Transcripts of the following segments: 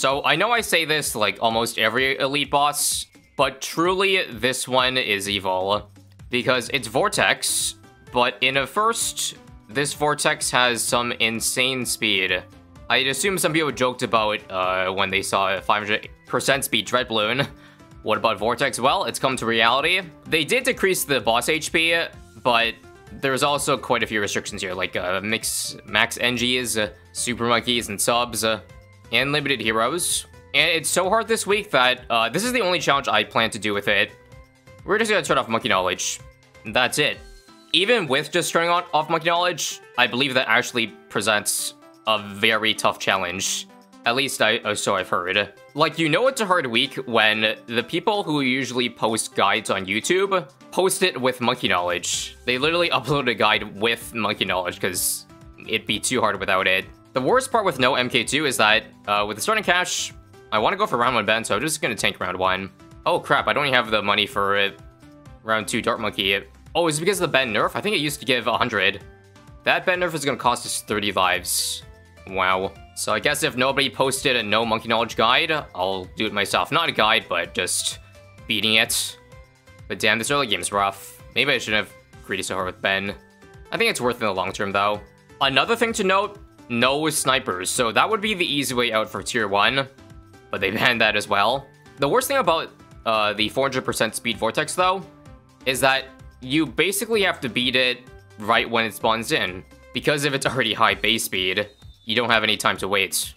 So I know I say this like almost every elite boss, but truly this one is evil. Because it's vortex, but in a first, this vortex has some insane speed. I'd assume some people joked about when they saw a 500% speed Dread Bloon. What about vortex? Well, it's come to reality. They did decrease the boss HP, but there's also quite a few restrictions here, like max NGs, super monkeys, and subs, and limited heroes. And it's so hard this week that this is the only challenge I plan to do with it. We're just gonna turn off Monkey Knowledge. That's it. Even with just turning off Monkey Knowledge, I believe that actually presents a very tough challenge. At least so I've heard. Like, you know it's a hard week when the people who usually post guides on YouTube post it with Monkey Knowledge. They literally upload a guide with Monkey Knowledge because it'd be too hard without it. The worst part with no MK2 is that with the starting cash, I want to go for round 1 Ben, so I'm just going to tank round 1. Oh crap, I don't even have the money for round 2 Dart Monkey. Oh, is it because of the Ben nerf? I think it used to give 100. That Ben nerf is going to cost us 30 lives. Wow. So I guess if nobody posted a no Monkey Knowledge guide, I'll do it myself. Not a guide, but just beating it. But damn, this early game's rough. Maybe I shouldn't have greedy so hard with Ben. I think it's worth it in the long term, though. Another thing to note, no snipers. So that would be the easy way out for tier 1, but they banned that as well. The worst thing about the 400% speed vortex, though, is that you basically have to beat it right when it spawns in. Because if it's already high base speed, you don't have any time to wait.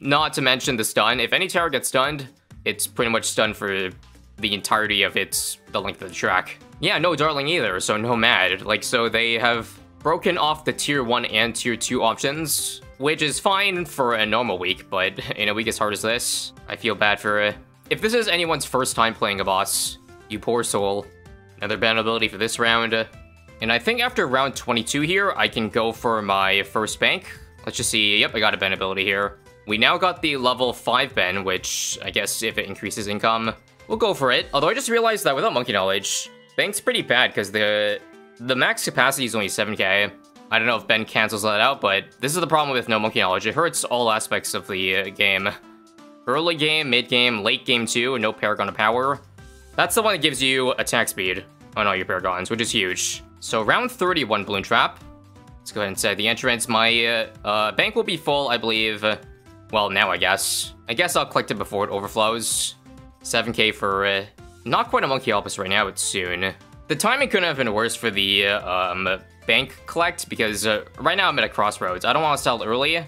Not to mention the stun. If any tower gets stunned, it's pretty much stunned for the entirety of the length of the track. Yeah, no Darling either, so no Mad. Like, so they have broken off the tier 1 and tier 2 options, which is fine for a normal week, but in a week as hard as this, I feel bad for if this is anyone's first time playing a boss, you poor soul. Another ban ability for this round. And I think after round 22 here, I can go for my first bank. Let's just see. Yep, I got a Ben ability here. We now got the level 5 Ben, which I guess if it increases income, we'll go for it. Although I just realized that without Monkey Knowledge, Bank's pretty bad because the max capacity is only 7k. I don't know if Ben cancels that out, but this is the problem with no Monkey Knowledge. It hurts all aspects of the game. Early game, mid game, late game too, no Paragon of Power. That's the one that gives you attack speed on all your Paragons, which is huge. So round 31 Bloon Trap. Let's go ahead and set the entrance. My bank will be full, I believe. Well, now I guess. I guess I'll collect it before it overflows. 7k for not quite a Monkey Opus right now, but soon. The timing couldn't have been worse for the bank collect because right now I'm at a crossroads. I don't want to sell early,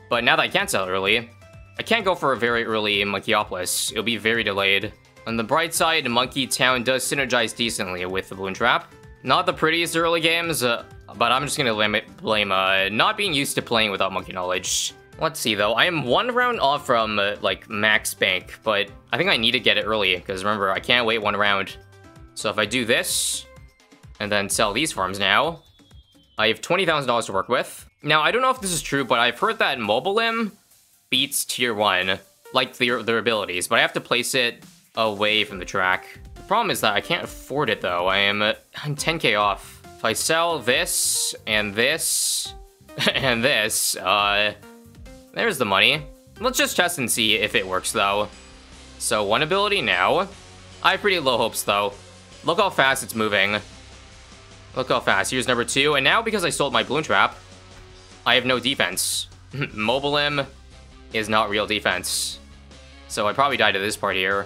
but now that I can't sell early, I can't go for a very early Monkey-opolis. It'll be very delayed. On the bright side, Monkey Town does synergize decently with the Bloon Trap. Not the prettiest early games, but I'm just gonna blame not being used to playing without Monkey Knowledge. Let's see though, I am 1 round off from like max bank, but I think I need to get it early because remember, I can't wait 1 round. So if I do this, and then sell these farms now, I have $20,000 to work with. Now, I don't know if this is true, but I've heard that Mobile Limb beats tier 1, like their abilities, but I have to place it away from the track. The problem is that I can't afford it though. I'm 10k off. If I sell this, and this, and this, there's the money. Let's just test and see if it works though. So 1 ability now. I have pretty low hopes though. Look how fast it's moving. Look how fast. Here's number 2, and now because I sold my Bloon Trap, I have no defense. Mobile Limb is not real defense. So I probably died to this part here.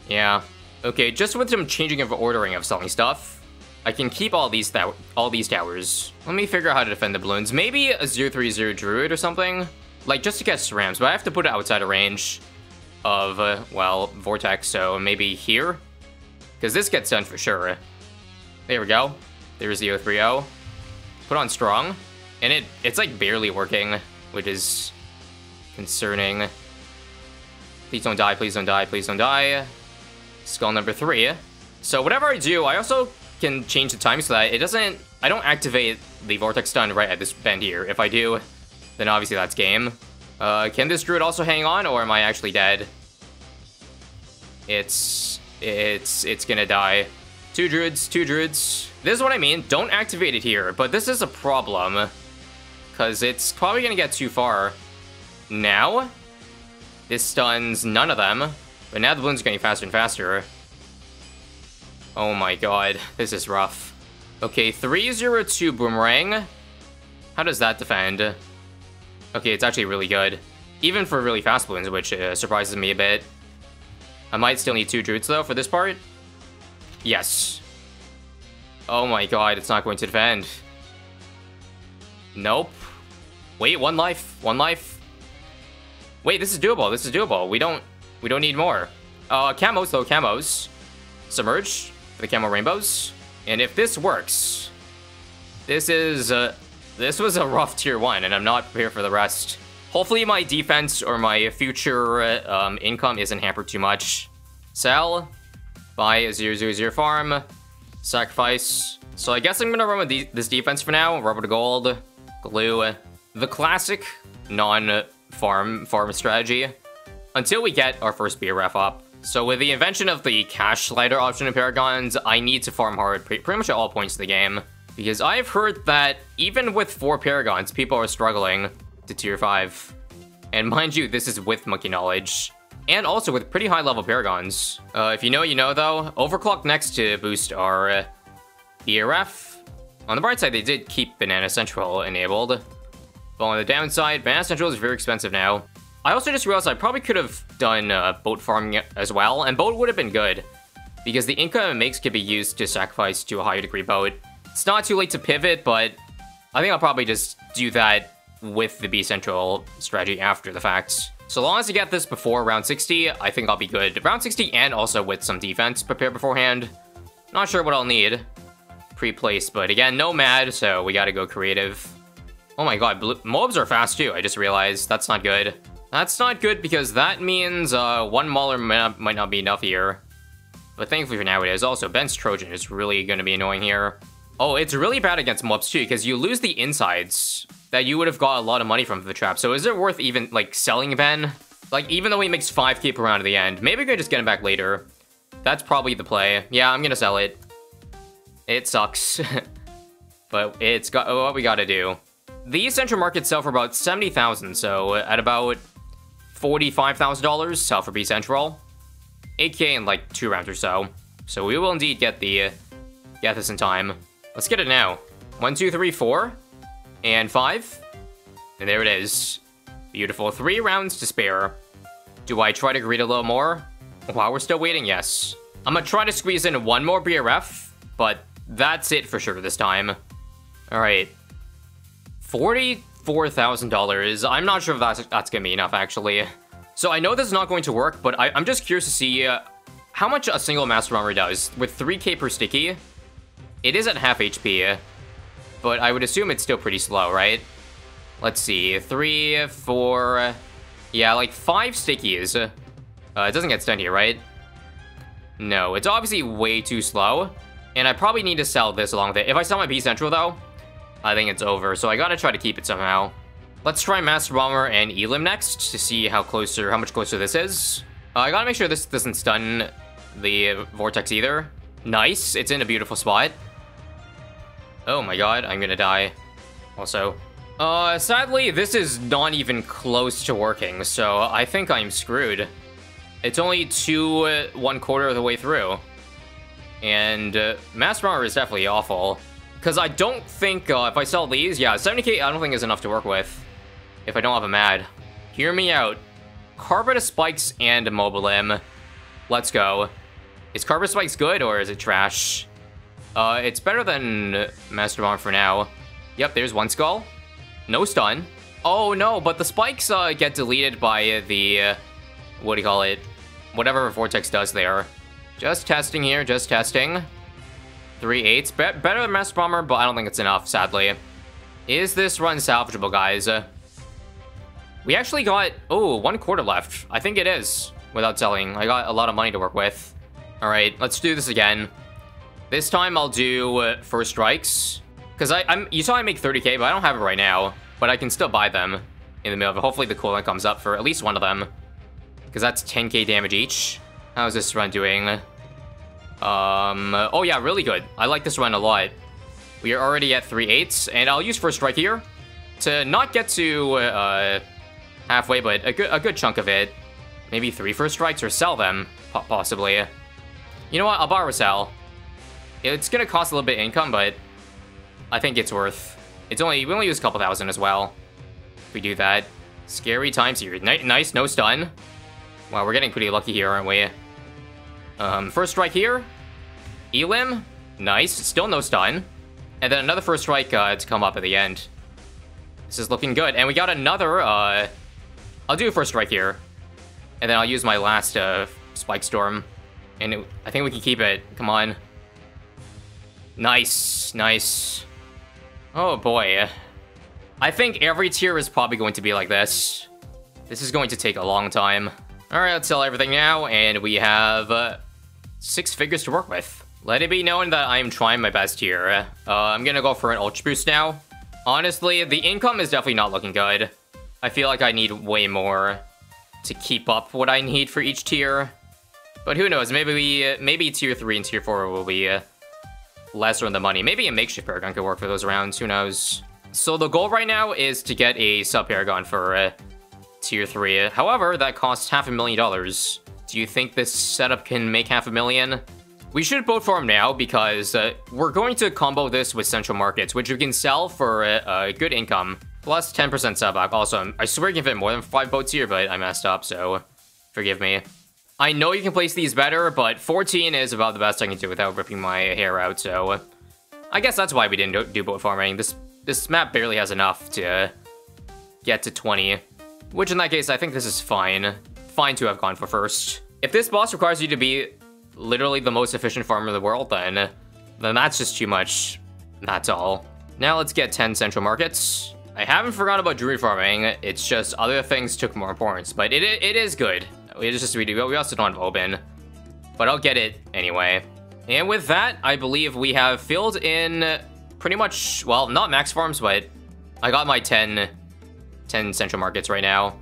Yeah. Okay, just with some changing of ordering of selling stuff, I can keep all these towers. Let me figure out how to defend the balloons. Maybe a 030 Druid or something? Like, just to get Rams, but I have to put it outside of range of, well, Vortex, so maybe here? Because this gets done for sure. There we go. There's the 030. Put on Strong. And it's like barely working, which is concerning. Please don't die, please don't die, please don't die. Skull number 3. So whatever I do, I also can change the time so that it doesn't... I don't activate the Vortex stun right at this bend here. If I do, then obviously that's game. Can this Druid also hang on, or am I actually dead? It's gonna die. 2 Druids, 2 Druids. This is what I mean. Don't activate it here, but this is a problem. Because it's probably gonna get too far. Now? This stuns none of them. But now the balloon's getting faster and faster. Oh my god, this is rough. Okay, 302 Boomerang. How does that defend? Okay, it's actually really good. Even for really fast balloons, which surprises me a bit. I might still need 2 Droots, though, for this part. Yes. Oh my god, it's not going to defend. Nope. Wait, 1 life. 1 life. Wait, this is doable. This is doable. We don't need more. Camos, though. Camos. Submerge for the camo rainbows. And if this works, this was a rough tier 1, and I'm not prepared for the rest. Hopefully my defense or my future income isn't hampered too much. Sell. Buy a 0/0/0 farm. Sacrifice. So I guess I'm gonna run with this defense for now. Rubber to gold. Glue. The classic non-farm strategy. Until we get our first BRF up. So with the invention of the cash slider option in Paragons, I need to farm hard pretty much at all points of the game. Because I've heard that even with 4 Paragons, people are struggling to tier 5. And mind you, this is with Monkey Knowledge. And also with pretty high level Paragons. If you know, you know though. Overclock next to boost our BRF. On the bright side, they did keep Banana Central enabled. But on the downside, Banana Central is very expensive now. I also just realized I probably could have done boat farming as well, and boat would have been good. Because the income it makes could be used to sacrifice to a higher degree boat. It's not too late to pivot, but I think I'll probably just do that with the B Central strategy after the fact. So long as I get this before round 60, I think I'll be good. Round 60 and also with some defense prepared beforehand. Not sure what I'll need pre-placed, but again, no mad, so we gotta go creative. Oh my god, mobs are fast too, I just realized. That's not good. That's not good because that means 1 Mauler might not be enough here. But thankfully for now it is. Also, Ben's Trojan is really gonna be annoying here. Oh, it's really bad against mobs too, because you lose the insides that you would have got a lot of money from the trap. So is it worth even, like, selling Ben? Like, even though he makes 5k per round at the end, maybe we could just get him back later. That's probably the play. Yeah, I'm gonna sell it. It sucks. But it's got what we gotta do. The Central markets sell for about 70,000, so at about $45,000 sell for B Central. 8k in like 2 rounds or so. So we will indeed get this in time. Let's get it now. 1, 2, 3, 4. And 5. And there it is. Beautiful. 3 rounds to spare. Do I try to greed a little more? While we're still waiting, yes. I'm gonna try to squeeze in 1 more BRF, but that's it for sure this time. Alright. $44,000. I'm not sure if that's gonna be enough, actually. So I know this is not going to work, but I'm just curious to see how much a single Master Bomber does. With 3k per sticky, it is at half HP. But I would assume it's still pretty slow, right? Let's see, 3, 4, yeah, like 5 stickies. It doesn't get stunned here, right? No, it's obviously way too slow. And I probably need to sell this along with it. If I sell my B Central, though, I think it's over. So I gotta try to keep it somehow. Let's try Master Bomber and Elim next to see how much closer this is. I gotta make sure this doesn't stun the vortex either. Nice, it's in a beautiful spot. Oh my god, I'm gonna die. Also. Sadly, this is not even close to working, so I think I'm screwed. It's only 1/4 of the way through. And, Master Bomber is definitely awful. Because I don't think, if I sell these, yeah, 70k I don't think is enough to work with. If I don't have a mad. Hear me out. Carpet Spikes and Mobilim. Let's go. Is Carpet Spikes good, or is it trash? It's better than Master Bomb for now. Yep, there's 1 skull. No stun. Oh no, but the spikes get deleted by the, what do you call it? Whatever Vortex does there. Just testing here, just testing. 3 8s. Better than Master Bomber, but I don't think it's enough, sadly. Is this run salvageable, guys? We actually got, 1/4 left. I think it is, without selling. I got a lot of money to work with. Alright, let's do this again. This time I'll do first strikes. Because you saw I make 30k, but I don't have it right now. But I can still buy them in the middle of it. Hopefully the cooldown comes up for at least one of them. Because that's 10k damage each. How's this run doing? Oh yeah, really good. I like this run a lot. We are already at 3 8s, and I'll use first strike here to not get to halfway, but a good chunk of it. Maybe 3 first strikes or sell them, possibly. You know what? I'll borrow a sell. It's gonna cost a little bit of income, but I think it's worth. We only use a couple thousand as well. If we do that. Scary times here. Nice, no stun. Wow, we're getting pretty lucky here, aren't we? First strike here. Elim. Nice. Still no stun. And then another first strike to come up at the end. This is looking good. And we got another, I'll do a first strike here. And then I'll use my last, Spike Storm. And I think we can keep it. Come on. Nice. Nice. Oh, boy. I think every tier is probably going to be like this. This is going to take a long time. Alright, let's sell everything now. And we have, 6 figures to work with. Let it be known that I'm trying my best here. I'm gonna go for an Ultra Boost now. Honestly, the income is definitely not looking good. I feel like I need way more to keep up what I need for each tier. But who knows, maybe tier 3 and tier 4 will be lesser in the money. Maybe a makeshift Paragon could work for those rounds, who knows. So the goal right now is to get a sub Paragon for tier 3. However, that costs $500,000. Do you think this setup can make $500,000? We should boat farm now because we're going to combo this with Central Markets, which you can sell for a good income. Plus 10% sub back. Also, I swear you can fit more than 5 boats here, but I messed up, so forgive me. I know you can place these better, but 14 is about the best I can do without ripping my hair out, so I guess that's why we didn't do boat farming. This map barely has enough to get to 20, which in that case, I think this is fine. Fine to have gone for first. If this boss requires you to be literally the most efficient farmer in the world, then that's just too much. That's all. Now let's get 10 Central Markets. I haven't forgotten about Druid farming. It's just other things took more importance, but it is good. It is just we also don't have open, but I'll get it anyway. And with that, I believe we have filled in pretty much, well, not max farms, but I got my 10 Central Markets right now.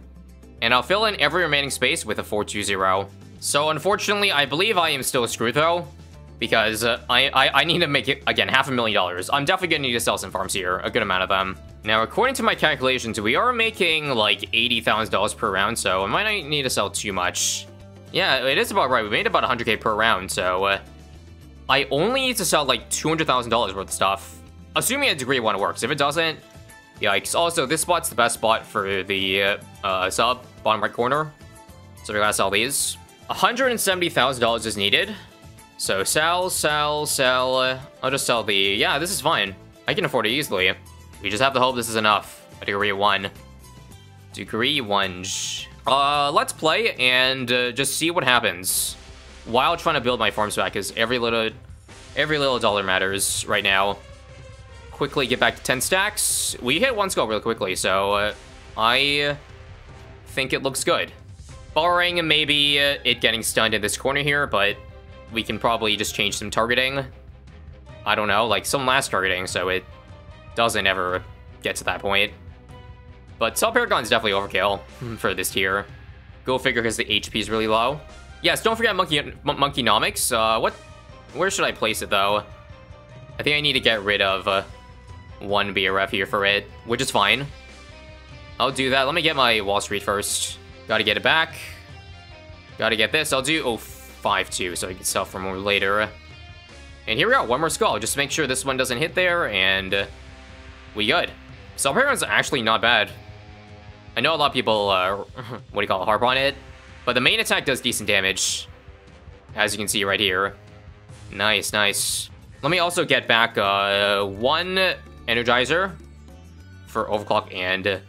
And I'll fill in every remaining space with a 420. So unfortunately, I believe I am still screwed though, because I need to make it, again, $500,000. I'm definitely gonna need to sell some farms here, a good amount of them. Now, according to my calculations, we are making like $80,000 per round, so I might not need to sell too much. Yeah, it is about right. We made about 100K per round, so I only need to sell like $200,000 worth of stuff, assuming a degree 1 works. If it doesn't, yikes. Also, this spot's the best spot for the sub, bottom right corner, so we gotta sell these. $170,000 is needed. So sell. I'll just sell the, yeah, this is fine. I can afford it easily. We just have to hope this is enough. A degree 1. Degree 1. Let's play and just see what happens while trying to build my farms back, because every little dollar matters right now. Quickly get back to 10 stacks. We hit 1 skull really quickly, so I think it looks good. Barring maybe it getting stunned in this corner here, but we can probably just change some targeting. I don't know, like some last targeting, so it doesn't ever get to that point. But Sub Paragon's definitely overkill for this tier. Go figure, because the HP is really low. Yes, don't forget Monkeynomics. Where should I place it, though? I think I need to get rid of 1 BRF here for it, which is fine. I'll do that. Let me get my Wall Street first. Gotta get it back. Gotta get this. I'll do 5-2 so I can sell for more later. And here we go. 1 more skull. Just make sure this one doesn't hit there, and we good. So Paragon's actually not bad. I know a lot of people, harp on it. But the main attack does decent damage, as you can see right here. Nice. Let me also get back 1 Energizer for Overclock and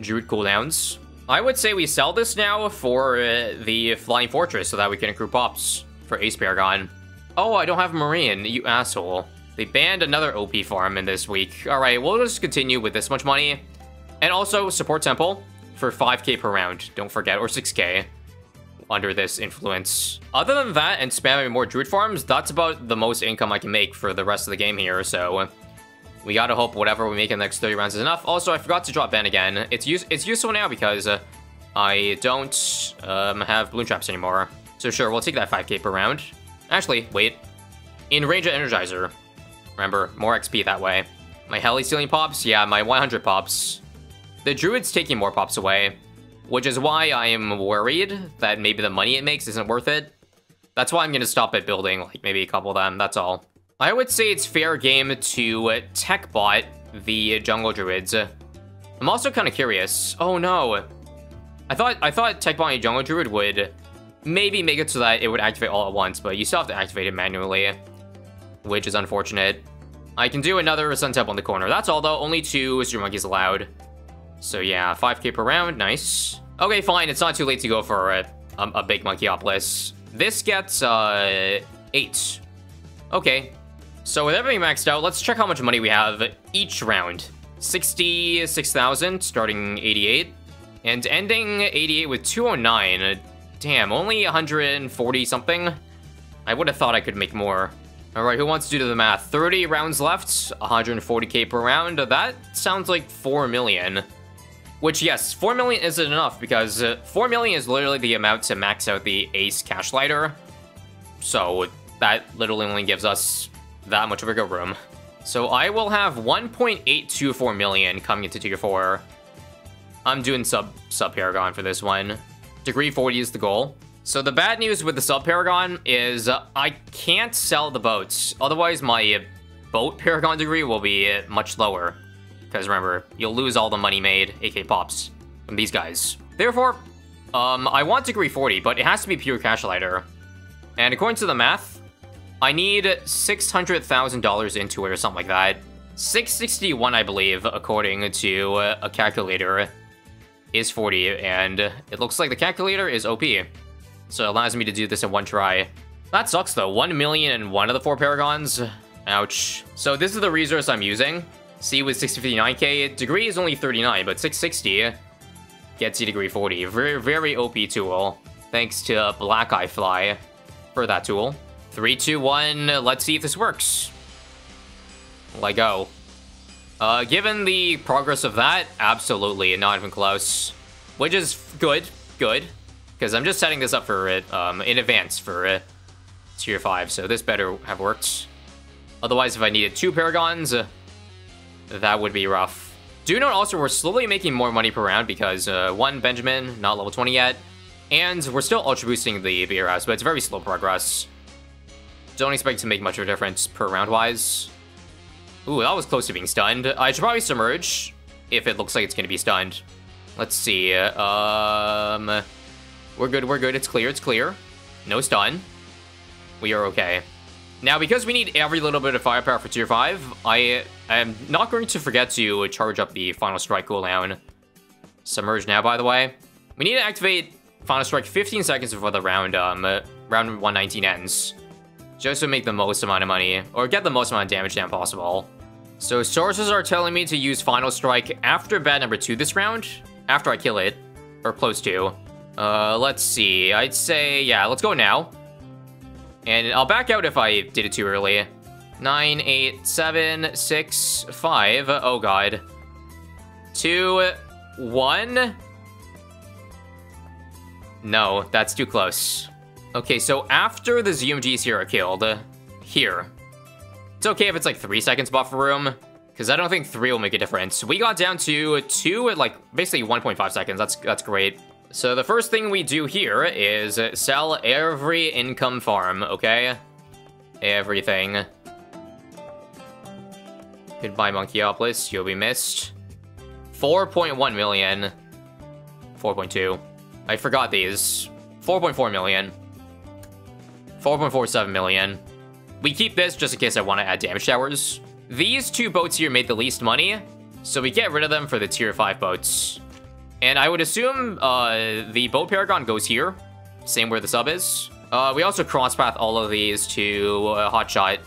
Druid cooldowns. I would say we sell this now for the Flying Fortress so that we can accrue pops for Ace Paragon. Oh, I don't have Marine, you asshole. They banned another OP farm in this week. Alright, we'll just continue with this much money. And also, support Temple for 5K per round, don't forget, or 6K under this influence. Other than that, and spamming more Druid farms, that's about the most income I can make for the rest of the game here, so we gotta hope whatever we make in the next 30 rounds is enough. Also, I forgot to drop Ben again. It's useful now because I don't have Bloon Traps anymore. So sure, we'll take that 5K per round. Actually, wait. In range of Energizer. Remember, more XP that way. My Heli stealing pops? Yeah, my 100 pops. The Druid's taking more pops away. which is why I am worried that maybe the money it makes isn't worth it. That's why I'm going to stop at building, like, maybe a couple of them, that's all. I would say it's fair game to tech bot the jungle druids. I'm also kind of curious. Oh no. I thought tech botting a jungle druid would maybe make it so that it would activate all at once, but you still have to activate it manually, which is unfortunate. I can do another Sun Temple in the corner. That's all though, only 2 Stream Monkeys allowed. So yeah, 5k per round, nice. Okay, fine, it's not too late to go for a big Monkeyopolis. This gets 8. Okay, so with everything maxed out, let's check how much money we have each round. 66,000, starting 88, and ending 88 with 209. Damn, only 140 something. I would have thought I could make more. All right, who wants to do the math? 30 rounds left, 140k per round. That sounds like 4 million. Which, yes, 4 million isn't enough because 4 million is literally the amount to max out the Ace Cash Lighter. So that literally only gives us that much wiggle room. So I will have 1.824 million coming into tier 4. I'm doing sub Paragon for this one. Degree 40 is the goal. So the bad news with the sub Paragon is I can't sell the boats. Otherwise my boat Paragon degree will be much lower. Because remember, you'll lose all the money made, aka pops, from these guys. Therefore, I want degree 40, but it has to be pure cash lighter. And according to the math, I need $600,000 into it or something like that. 661, I believe, according to a calculator, is 40, and it looks like the calculator is OP. So it allows me to do this in one try. That sucks though, 1 million in one of the 4 Paragons. Ouch. So this is the resource I'm using. See, with 659k, degree is only 39, but 660 gets you degree 40. Very, very OP tool. Thanks to Black Eye Fly for that tool. 3, 2, 1, let's see if this works. Let go. Given the progress of that, absolutely, not even close. Which is good, because I'm just setting this up for it in advance for tier 5, so this better have worked. Otherwise, if I needed 2 Paragons, that would be rough. Do note also, we're slowly making more money per round because 1 Benjamin, not level 20 yet, and we're still ultra boosting the beer house, but it's very slow progress. Don't expect to make much of a difference per round wise. Ooh, that was close to being stunned. I should probably submerge if it looks like it's gonna be stunned. Let's see. We're good. It's clear. No stun. We are okay. Now, because we need every little bit of firepower for tier 5, I am not going to forget to charge up the Final Strike cooldown. Submerge now, by the way. We need to activate Final Strike 15 seconds before the round 119 ends. Just to make the most amount of money, or get the most amount of damage down possible. So sources are telling me to use Final Strike after bad number 2 this round, after I kill it, or close to. Let's see, I'd say, yeah, let's go now. And I'll back out if I did it too early. 9, 8, 7, 6, 5, oh god. 2, 1. No, that's too close. Okay, so after the ZMGs here are killed, here. It's okay if it's like 3 seconds buffer room, because I don't think 3 will make a difference. We got down to 2 at like basically 1.5 seconds. That's great. So the first thing we do here is sell every income farm, okay? Everything. Goodbye, Monkeyopolis. You'll be missed. 4.1 million. 4.2. I forgot these. 4.4 million. 4.47 million. We keep this just in case I want to add damage towers. These 2 boats here made the least money, so we get rid of them for the tier 5 boats. And I would assume the boat Paragon goes here, same where the sub is. We also cross-path all of these to Hotshot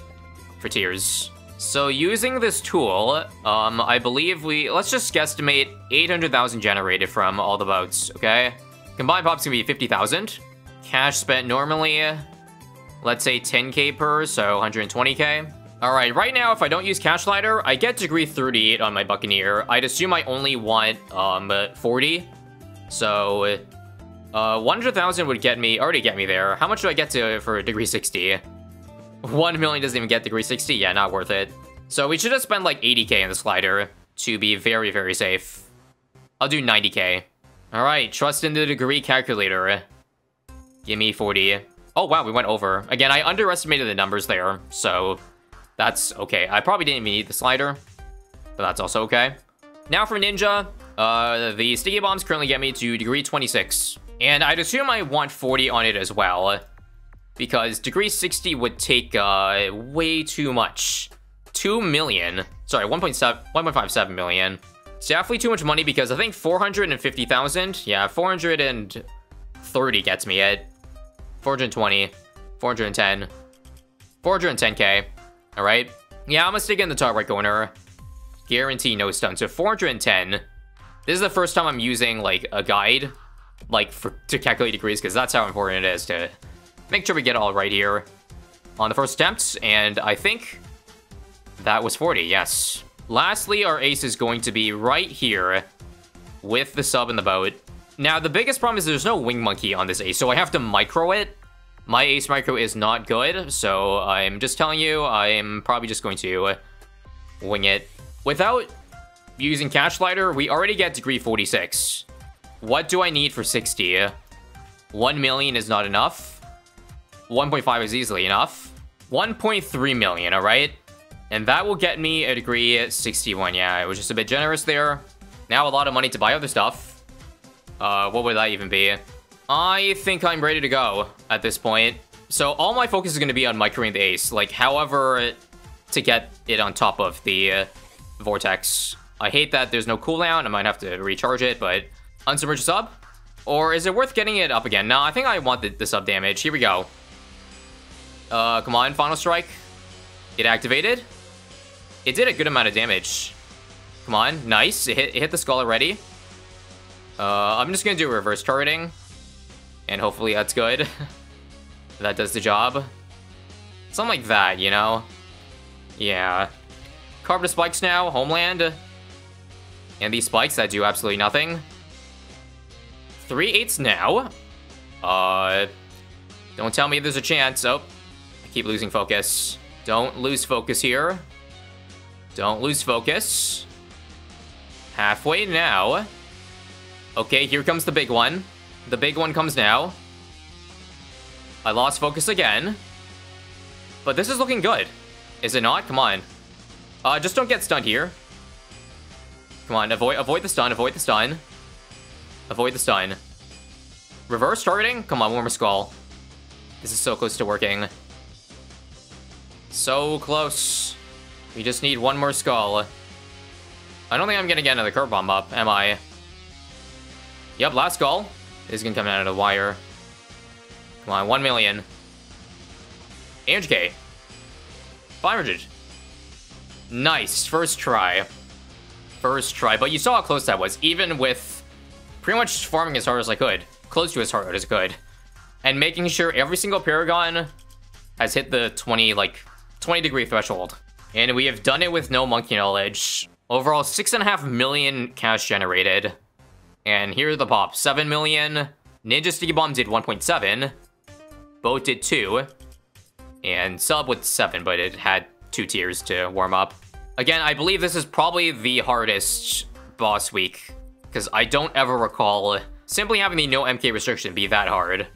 for tiers. So using this tool, I believe let's just guesstimate 800,000 generated from all the boats, okay? Combined pop's gonna be 50,000. Cash spent normally, let's say 10k per, so 120k. All right, right now, if I don't use Cash Lighter, I get degree 38 on my Buccaneer. I'd assume I only want 40. So 100,000 would already get me there. How much do I get to for degree 60? 1 million doesn't even get degree 60. Yeah, not worth it. So we should have spent like 80k in the slider to be very, very safe. I'll do 90k. Alright, trust in the degree calculator. Give me 40. Oh wow, we went over. Again, I underestimated the numbers there, so that's okay. I probably didn't even need the slider, but that's also okay. Now for Ninja, the sticky bombs currently get me to degree 26. And I'd assume I want 40 on it as well, because degree 60 would take way too much. 2 million. Sorry, 1.57 million. It's definitely too much money because I think 450,000. Yeah, 430 gets me at 420, 410, 410k. All right. Yeah, I'm gonna stick in the top right corner. Guarantee no stun. So 410. This is the first time I'm using like a guide, like to calculate degrees, because that's how important it is to make sure we get it all right here on the first attempt. And I think that was 40. Yes. Lastly, our ace is going to be right here with the sub in the boat. Now, the biggest problem is there's no wing monkey on this ace, so I have to micro it. My ace micro is not good, so I'm just telling you, I'm probably just going to wing it. Without using Cash Slider, we already get degree 46. What do I need for 60? 1 million is not enough. 1.5 is easily enough. 1.3 million, alright? And that will get me a degree 61. Yeah, it was just a bit generous there. Now a lot of money to buy other stuff. What would that even be? I think I'm ready to go at this point. So all my focus is going to be on microing the ace. Like, however, to get it on top of the vortex. I hate that there's no cooldown. I might have to recharge it, but unsubmerge sub? Or is it worth getting it up again? No, I think I want the sub damage. Here we go. Come on, final strike. Get activated. It did a good amount of damage. Come on, nice. It hit the skull already. I'm just gonna do reverse targeting. And hopefully that's good. That does the job. Something like that, you know? Yeah. Carve the spikes now, homeland. And these spikes that do absolutely nothing. 3/8 now. Don't tell me there's a chance. Oh, I keep losing focus. Don't lose focus here. Don't lose focus. Halfway now. Okay, here comes the big one. The big one comes now. I lost focus again. But this is looking good. Is it not? Come on. Just don't get stunned here. Come on, avoid the stun, avoid the stun. Avoid the stun. Reverse targeting? Come on, one more skull. This is so close to working. So close. We just need one more skull. I don't think I'm gonna get another curve bomb up, am I? Yep, last skull is gonna come out of the wire. Come on, 1 million. 800k. 500. Nice, first try. First try, but you saw how close that was, even with pretty much farming as hard as I could. Close to as hard as I could. And making sure every single Paragon has hit the 20 degree threshold. And we have done it with no monkey knowledge. Overall, 6.5 million cash generated. And here are the pops. 7 million. Ninja Sticky Bomb did 1.7. Boat did 2. And Sub with 7, but it had 2 tiers to warm up. Again, I believe this is probably the hardest boss week, because I don't ever recall simply having the no MK restriction be that hard.